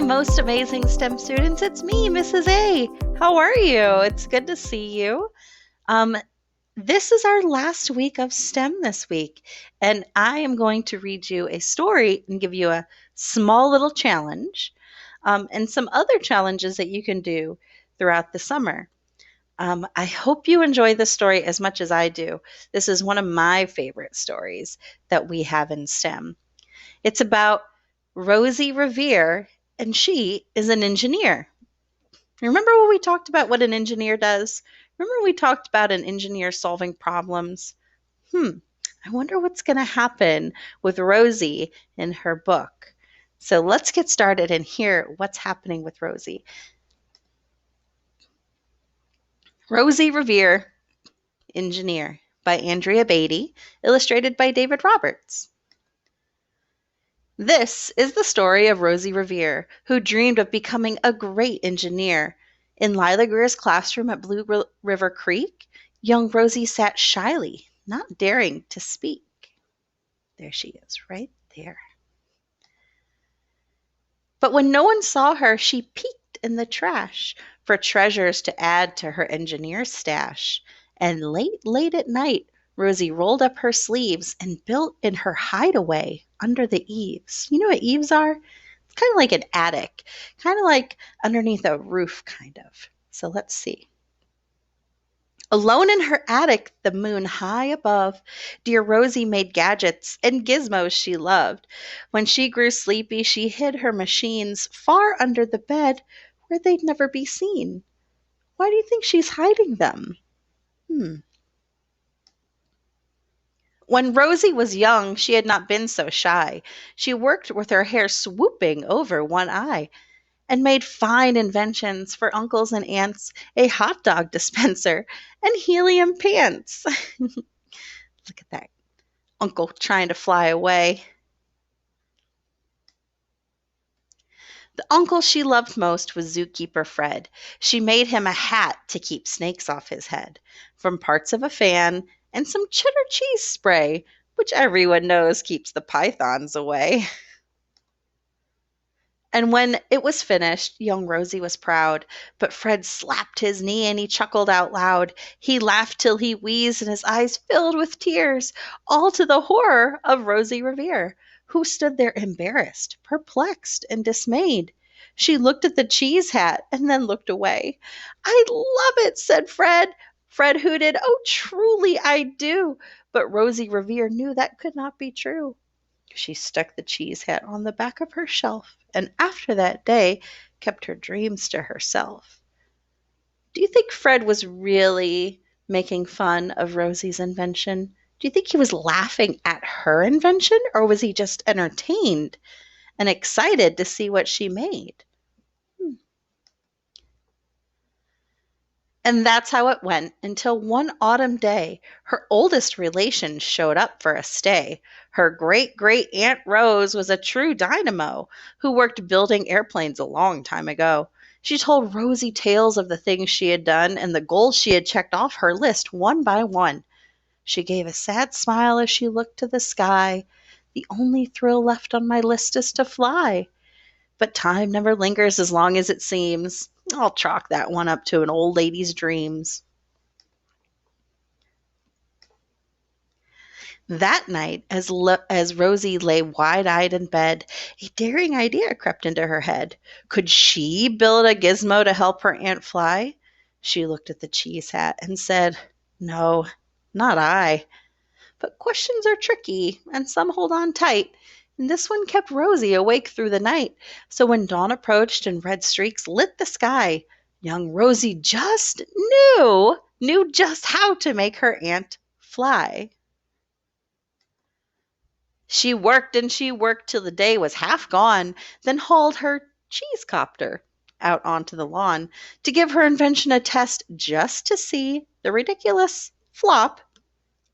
my most amazing STEM students. It's me, Mrs. A. How are you? It's good to see you. Um, this is our last week of STEM this week, and I am going to read you a story and give you a small little challenge and some other challenges that you can do throughout the summer. I hope you enjoy this story as much as I do. This is one of my favorite stories that we have in STEM. It's about Rosie Revere, and she is an engineer. Remember when we talked about what an engineer does? Remember we talked about an engineer solving problems? I wonder what's going to happen with Rosie in her book. So let's get started and hear what's happening with Rosie. Rosie Revere, Engineer, by Andrea Beatty, illustrated by David Roberts. This is the story of Rosie Revere, who dreamed of becoming a great engineer. In Lila Greer's classroom at Blue River Creek, young Rosie sat shyly, not daring to speak. There she is, right there. But when no one saw her, she peeked in the trash for treasures to add to her engineer stash. And late at night, Rosie rolled up her sleeves and built in her hideaway under the eaves. You know what eaves are? It's kind of like an attic, kind of like underneath a roof, kind of. So let's see. Alone in her attic, the moon high above, dear Rosie made gadgets and gizmos she loved. When she grew sleepy, she hid her machines far under the bed where they'd never be seen. Why do you think she's hiding them? When Rosie was young, she had not been so shy. She worked with her hair swooping over one eye and made fine inventions for uncles and aunts, a hot dog dispenser and helium pants. Look at that uncle trying to fly away. The uncle she loved most was zookeeper Fred. She made him a hat to keep snakes off his head, from parts of a fan and some cheddar cheese spray, which everyone knows keeps the pythons away. And when it was finished, young Rosie was proud, but Fred slapped his knee and he chuckled out loud. He laughed till he wheezed and his eyes filled with tears, all to the horror of Rosie Revere, who stood there embarrassed, perplexed, and dismayed. She looked at the cheese hat and then looked away. "I love it," said Fred. Fred hooted, "Oh, truly I do." But Rosie Revere knew that could not be true. She stuck the cheese hat on the back of her shelf, and after that day kept her dreams to herself. Do you think Fred was really making fun of Rosie's invention? Do you think he was laughing at her invention, or was he just entertained and excited to see what she made? And that's how it went until one autumn day, her oldest relation showed up for a stay. Her great Aunt Rose was a true dynamo who worked building airplanes a long time ago. She told Rosie tales of the things she had done and the goals she had checked off her list one by one. She gave a sad smile as she looked to the sky. "The only thrill left on my list is to fly. But time never lingers as long as it seems. I'll chalk that one up to an old lady's dreams." That night, as Rosie lay wide-eyed in bed, a daring idea crept into her head. Could she build a gizmo to help her aunt fly? She looked at the cheese hat and said, "No, not I." But questions are tricky, and some hold on tight. And this one kept Rosie awake through the night. So when dawn approached and red streaks lit the sky, young Rosie just knew just how to make her aunt fly. She worked and she worked till the day was half gone, then hauled her cheese copter out onto the lawn to give her invention a test just to see the ridiculous flop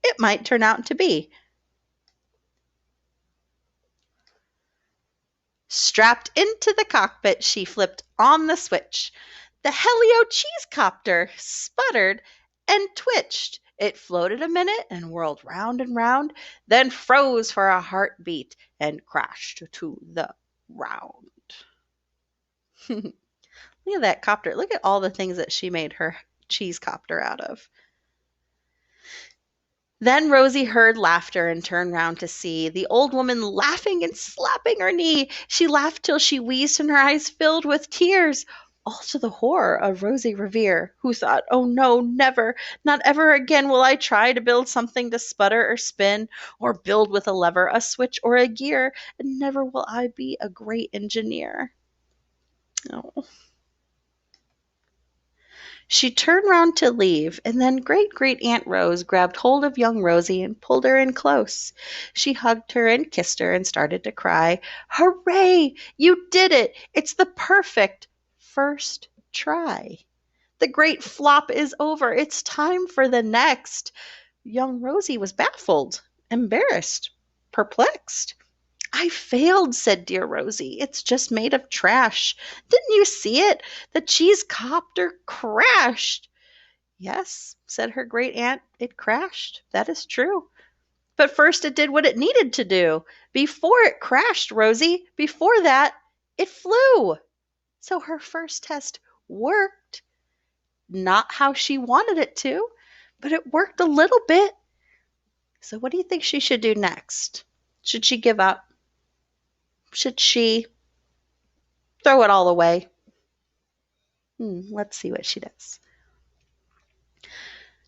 it might turn out to be. Strapped into the cockpit, she flipped on the switch. The Helio cheese copter sputtered and twitched. It floated a minute and whirled round and round, then froze for a heartbeat and crashed to the ground. Look at that copter. Look at all the things that she made her cheese copter out of. Then Rosie heard laughter and turned round to see the old woman laughing and slapping her knee. She laughed till she wheezed and her eyes filled with tears, all to the horror of Rosie Revere, who thought, "Oh no, never, not ever again will I try to build something to sputter or spin, or build with a lever, a switch, or a gear, and never will I be a great engineer." Oh. She turned round to leave, and then great great Aunt Rose grabbed hold of young Rosie and pulled her in close. She hugged her and kissed her and started to cry. "Hooray! You did it! It's the perfect first try. The great flop is over. It's time for the next." Young Rosie was baffled, embarrassed, perplexed. "I failed," said dear Rosie. "It's just made of trash. Didn't you see it? The cheese copter crashed." "Yes," said her great aunt, "it crashed. That is true. But first it did what it needed to do. Before it crashed, Rosie, before that, it flew." So her first test worked. Not how she wanted it to, but it worked a little bit. So what do you think she should do next? Should she give up? Should she throw it all away? Let's see what she does.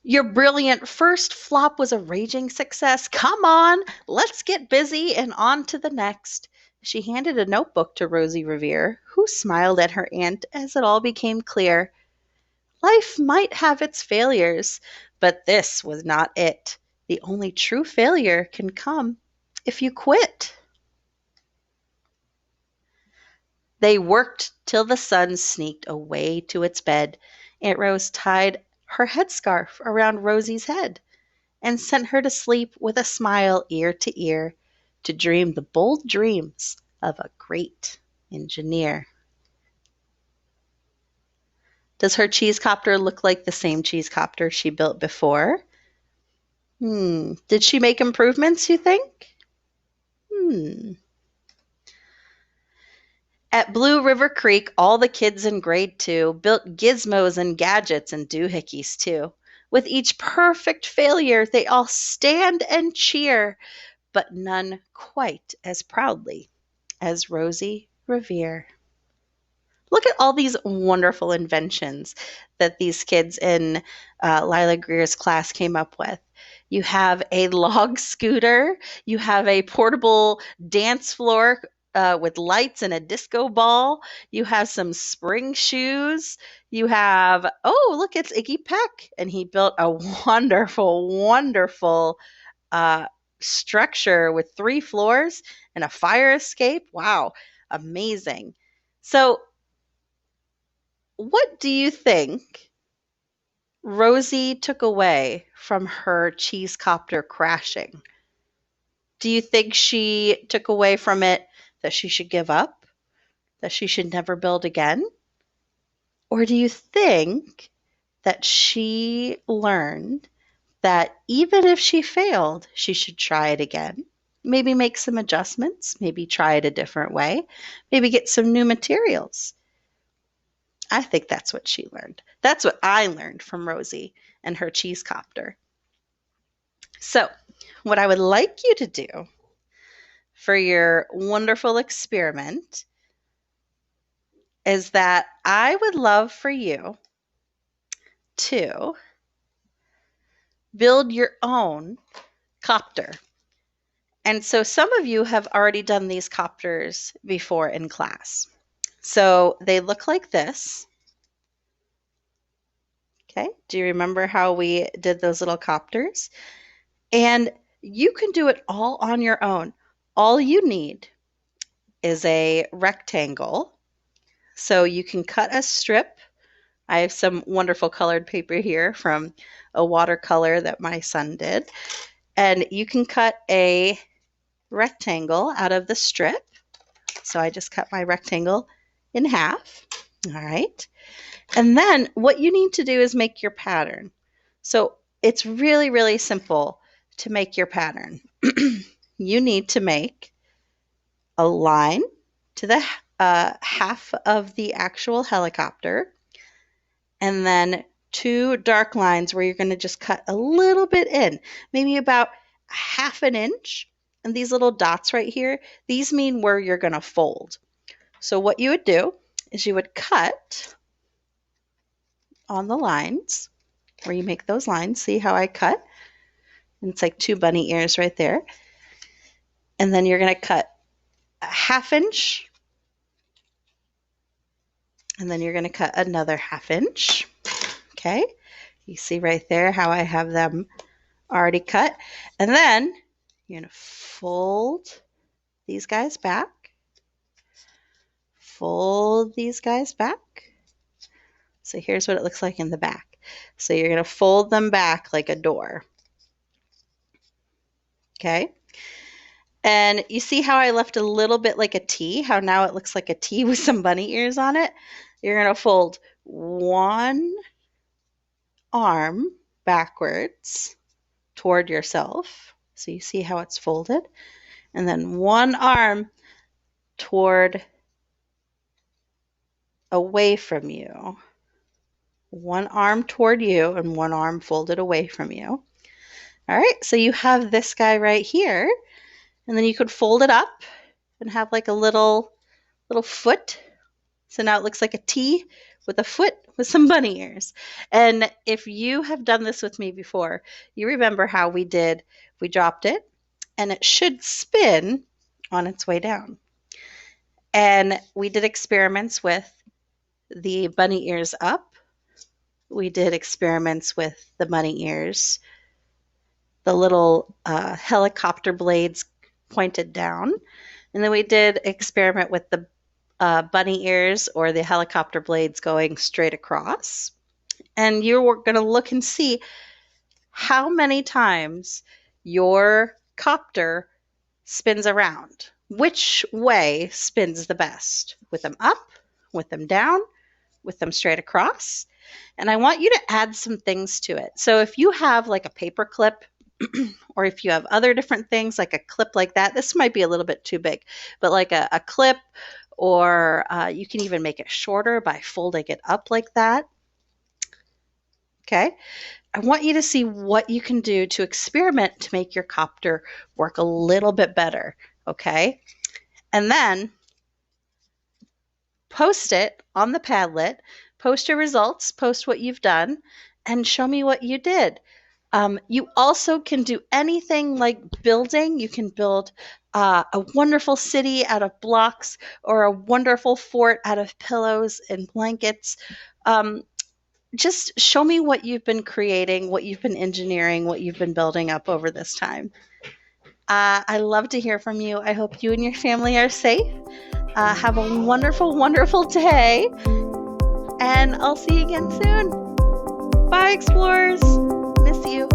"Your brilliant first flop was a raging success. Come on, let's get busy and on to the next." She handed a notebook to Rosie Revere, who smiled at her aunt as it all became clear. Life might have its failures, but this was not it. The only true failure can come if you quit. They worked till the sun sneaked away to its bed. Aunt Rose tied her headscarf around Rosie's head and sent her to sleep with a smile ear to ear, to dream the bold dreams of a great engineer. Does her cheese copter look like the same cheese copter she built before? Did she make improvements, you think? At Blue River Creek, all the kids in grade 2 built gizmos and gadgets and doohickeys too. With each perfect failure, they all stand and cheer, but none quite as proudly as Rosie Revere. Look at all these wonderful inventions that these kids in Lila Greer's class came up with. You have a log scooter. You have a portable dance floor with lights and a disco ball. You have some spring shoes. You have, oh, look, it's Iggy Peck. And he built a wonderful, wonderful structure with 3 floors and a fire escape. Wow, amazing. So, what do you think Rosie took away from her cheese copter crashing? Do you think she took away from it that she should give up? That she should never build again? Or do you think that she learned that even if she failed, she should try it again? Maybe make some adjustments, maybe try it a different way, maybe get some new materials. I think that's what she learned. That's what I learned from Rosie and her cheese copter. So, what I would like you to do for your wonderful experiment is that I would love for you to build your own copter. And so some of you have already done these copters before in class. So they look like this. Okay, do you remember how we did those little copters? And you can do it all on your own. All you need is a rectangle. So you can cut a strip. I have some wonderful colored paper here from a watercolor that my son did. And you can cut a rectangle out of the strip. So I just cut my rectangle in half. All right. And then what you need to do is make your pattern. So it's really, really simple to make your pattern. You need to make a line to the half of the actual helicopter, and then 2 dark lines where you're going to just cut a little bit in, maybe about half an inch. And these little dots right here, these mean where you're going to fold. So what you would do is you would cut on the lines where you make those lines. See how I cut? And it's like 2 bunny ears right there. And then you're going to cut a ½ inch. And then you're going to cut another ½ inch. Okay, you see right there how I have them already cut. And then you're going to fold these guys back. Fold these guys back. So here's what it looks like in the back. So you're going to fold them back like a door. Okay. And you see how I left a little bit like a T, how now it looks like a T with some bunny ears on it? You're going to fold one arm backwards toward yourself. So you see how it's folded? And then one arm toward away from you. One arm toward you and one arm folded away from you. All right, so you have this guy right here. And then you could fold it up and have like a little foot. So now it looks like a T with a foot with some bunny ears. And if you have done this with me before, you remember how we dropped it and it should spin on its way down. And we did experiments with the bunny ears up. We did experiments with the bunny ears, the little helicopter blades pointed down. And then we did experiment with the bunny ears or the helicopter blades going straight across. And you're going to look and see how many times your copter spins around. Which way spins the best? With them up, with them down, with them straight across. And I want you to add some things to it. So if you have like a paper clip, or if you have other different things like a clip like that, this might be a little bit too big, but like a clip, or you can even make it shorter by folding it up like that. Okay, I want you to see what you can do to experiment to make your copter work a little bit better, okay? And then post it on the Padlet, post your results, post what you've done, and show me what you did. You also can do anything like building. You can build a wonderful city out of blocks or a wonderful fort out of pillows and blankets. Just show me what you've been creating, what you've been engineering, what you've been building up over this time. I love to hear from you. I hope you and your family are safe. Have a wonderful, wonderful day. And I'll see you again soon. Bye, explorers. Miss you.